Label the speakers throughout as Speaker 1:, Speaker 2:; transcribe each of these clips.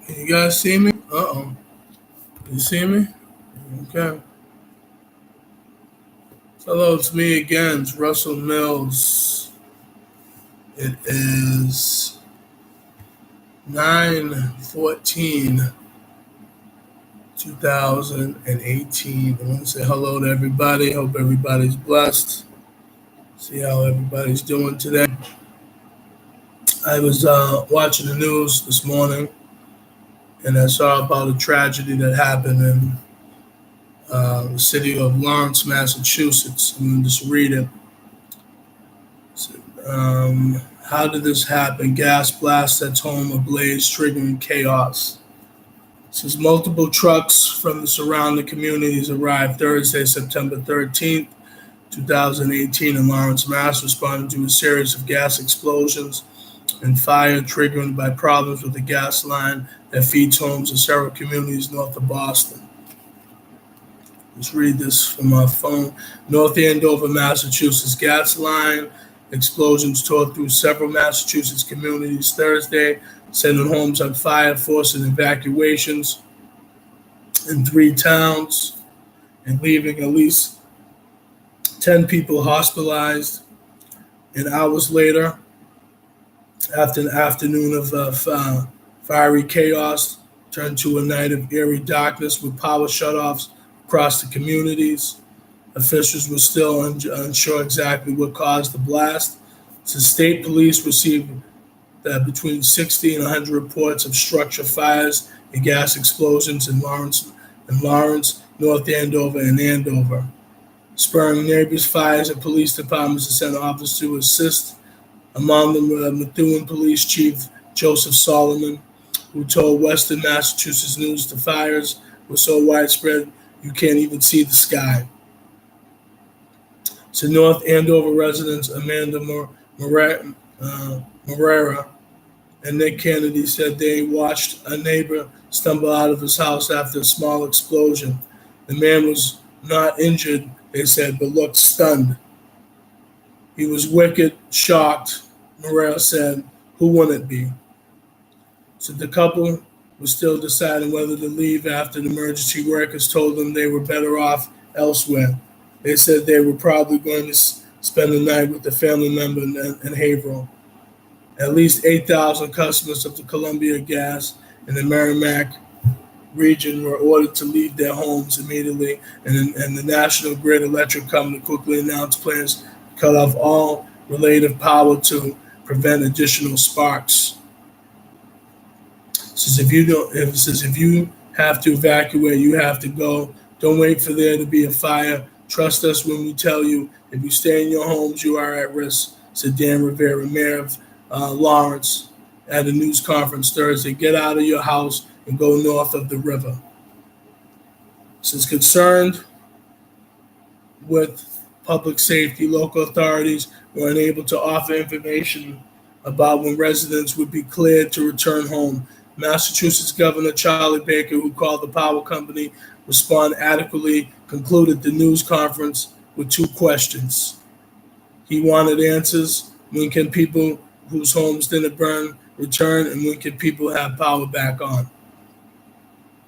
Speaker 1: Can you guys see me? Uh-oh. You see me? Okay. Hello, it's me again. It's Russell Mills. It is 9/14, 2018. I want to say hello to everybody. Hope everybody's blessed. See how everybody's doing today. I was watching the news this morning and I saw about a tragedy that happened in the city of Lawrence, Massachusetts. I'm going to just read it. How did this happen? Gas blast sets home ablaze, triggering chaos. Since multiple trucks from the surrounding communities arrived Thursday, September 13th, 2018, in Lawrence, Mass, responding to a series of gas explosions and fire triggered by problems with the gas line that feeds homes in several communities north of Boston. Let's read this from my phone. North Andover, Massachusetts gas line explosions tore through several Massachusetts communities Thursday, setting homes on fire, forcing evacuations in 3 towns, and leaving at least 10 people hospitalized. And hours later, after an afternoon of fiery chaos, turned to a night of eerie darkness with power shutoffs across the communities. Officials were still unsure exactly what caused the blast. So state police received between 60 and 100 reports of structure fires and gas explosions in Lawrence, North Andover, and Andover, spurring neighbors, fires, and police departments to send officers to assist. Among them, Methuen Police Chief Joseph Solomon, who told Western Massachusetts News the fires were so widespread you can't even see the sky. So North Andover residents Amanda Morera and Nick Kennedy said they watched a neighbor stumble out of his house after a small explosion. The man was not injured, they said, but looked stunned. He was wicked, shocked, Morera said. Who wouldn't it be? So the couple was still deciding whether to leave after the emergency workers told them they were better off elsewhere. They said they were probably going to spend the night with a family member in Haverhill. At least 8,000 customers of the Columbia Gas in the Merrimack region were ordered to leave their homes immediately, and the National Grid Electric Company quickly announced plans to cut off all related power to prevent additional sparks. Says if you have to evacuate, you have to go. Don't wait for there to be a fire. Trust us when we tell you. If you stay in your homes, you are at risk, said Dan Rivera, mayor of Lawrence, at a news conference Thursday. Get out of your house and go north of the river. Since concerned with public safety, local authorities were unable to offer information about when residents would be cleared to return home. Massachusetts Governor Charlie Baker, who called the power company respond adequately, concluded the news conference with 2 questions. He wanted answers. When can people whose homes didn't burn return, and when can people have power back on?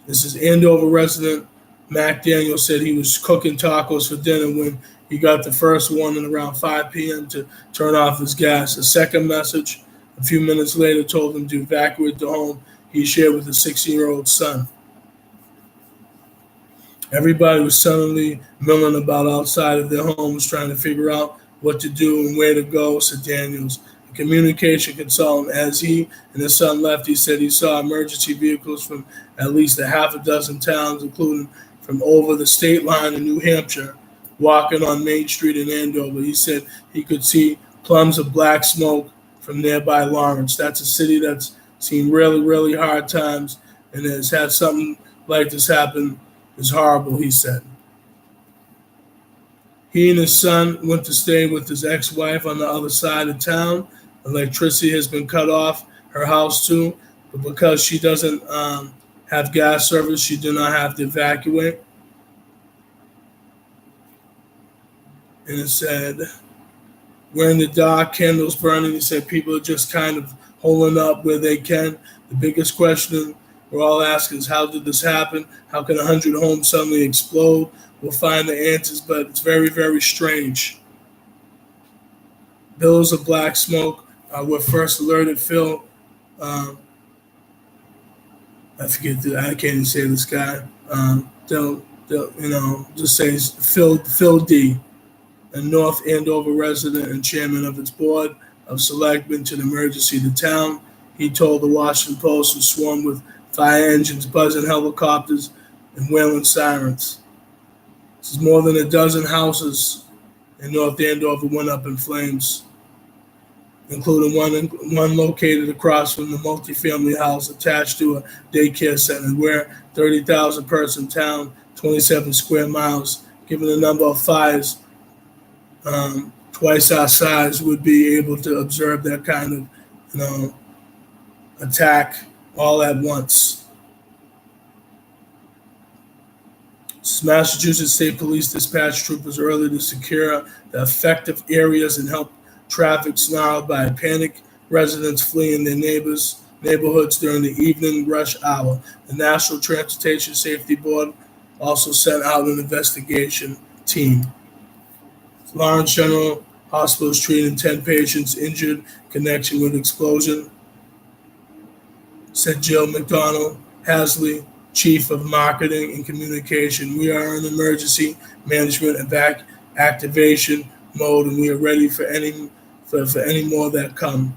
Speaker 1: This is Andover resident Mac Daniel said he was cooking tacos for dinner when he got the first warning around 5 p.m. to turn off his gas. A second message a few minutes later told him to evacuate the home he shared with his 16-year-old son. Everybody was suddenly milling about outside of their homes trying to figure out what to do and where to go, said Daniels. A communication consultant, as he and his son left, he said he saw emergency vehicles from at least a half a dozen towns, including from over the state line in New Hampshire, walking on Main Street in Andover. He said he could see plumes of black smoke from nearby Lawrence. That's a city that's seen really, really hard times and has had something like this happen. Is horrible, he said. He and his son went to stay with his ex-wife on the other side of town. Electricity has been cut off her house too, but because she doesn't have gas service, she did not have to evacuate. And it said, we're in the dark, candles burning. He said people are just kind of holding up where they can. The biggest question We're all asking is, how did this happen? How can 100 homes suddenly explode? We'll find the answers, but it's very, very strange. Billows of black smoke were first alerted Phil. I can't even say this guy. They'll just say Phil D., a North Andover resident and chairman of its board of selectmen to the emergency to town. He told the Washington Post, was swarmed with fire engines, buzzing helicopters, and wailing sirens. This is more than a dozen houses in North Andover went up in flames, including one located across from the multifamily house attached to a daycare center, where 30,000 person town, 27 square miles, given the number of fires twice our size, would be able to observe that kind of attack all at once. Massachusetts State Police dispatched troopers early to secure the affected areas and help traffic snarled by panic residents fleeing their neighborhoods during the evening rush hour. The National Transportation Safety Board also sent out an investigation team. Lawrence General Hospital is treating 10 patients injured in connection with explosion, said Jill McDonald Hasley, Chief of Marketing and Communication. We are in emergency management and activation mode, and we are ready for any more that come.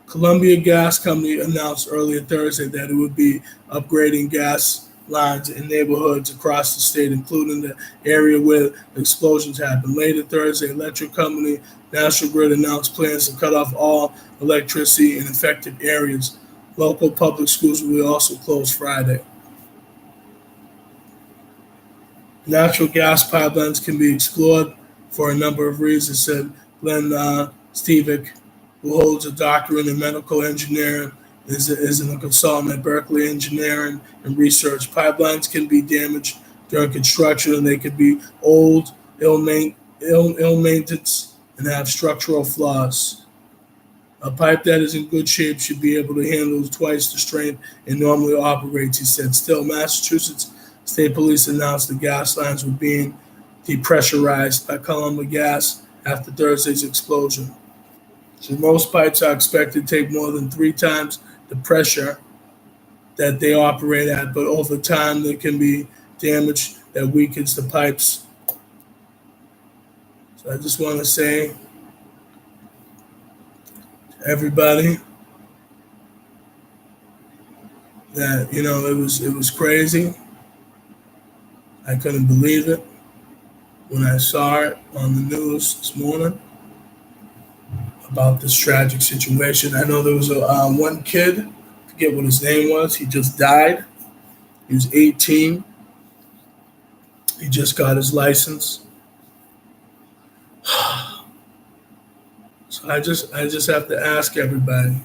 Speaker 1: Columbia Gas Company announced earlier Thursday that it would be upgrading gas lines in neighborhoods across the state, including the area where the explosions happened. Later Thursday, electric company National Grid announced plans to cut off all electricity in affected areas. Local public schools will also close Friday. Natural gas pipelines can be explored for a number of reasons, said Glenn Stevick, who holds a doctorate in medical engineering, is a consultant at Berkeley Engineering and Research. Pipelines can be damaged during construction, and they could be old, ill maintenance, and have structural flaws. A pipe that is in good shape should be able to handle twice the strength it normally operates, he said. Still, Massachusetts State Police announced the gas lines were being depressurized by Columbia Gas after Thursday's explosion. So most pipes are expected to take more than 3 times the pressure that they operate at, but over time there can be damage that weakens the pipes. So I just want to say, everybody, that it was crazy. I couldn't believe it when I saw it on the news this morning about this tragic situation. I know there was one kid, I forget what his name was. He just died. He was 18. He just got his license. So I just have to ask everybody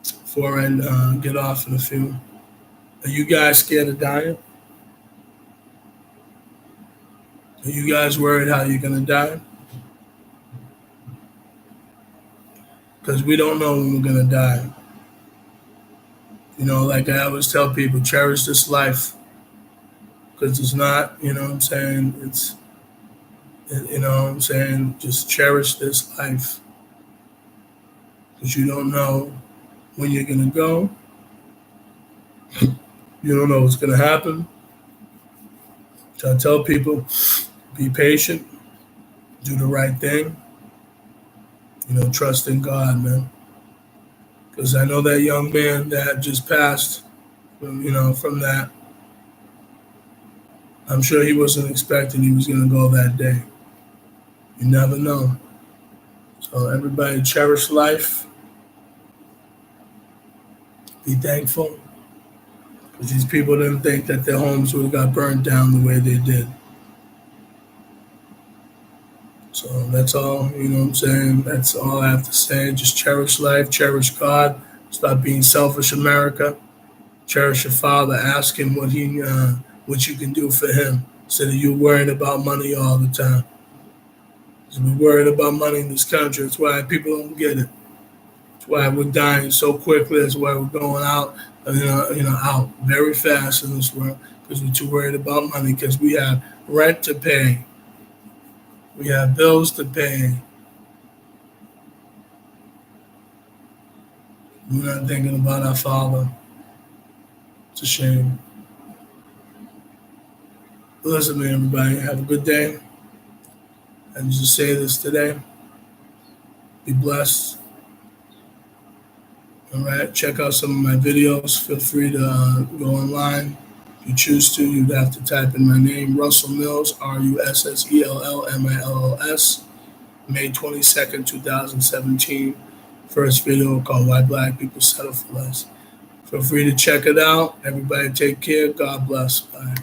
Speaker 1: before I get off in a few. Are you guys scared of dying? Are you guys worried how you're gonna die? Because we don't know when we're gonna die. Like I always tell people, cherish this life. Because it's not, just cherish this life. Because you don't know when you're gonna go. You don't know what's gonna happen. So I tell people, be patient, do the right thing, trust in God, man. Because I know that young man that just passed, from that. I'm sure he wasn't expecting he was going to go that day. You never know. So everybody cherish life. Be thankful. Because these people didn't think that their homes would have got burned down the way they did. So that's all, That's all I have to say. Just cherish life, cherish God. Stop being selfish, America. Cherish your father. Ask him what you can do for him, instead of you worrying about money all the time. Because we're worried about money in this country. That's why people don't get it. That's why we're dying so quickly. That's why we're going out, out very fast in this world, because we're too worried about money, because we have rent to pay. We have bills to pay. We're not thinking about our Father. It's a shame. Listen to me, everybody. Have a good day. And just say this today. Be blessed. All right. Check out some of my videos. Feel free to go online. If you choose to, you'd have to type in my name, Russell Mills, RussellMills, May 22nd, 2017. First video called Why Black People Settle for Less. Feel free to check it out. Everybody take care. God bless. Bye.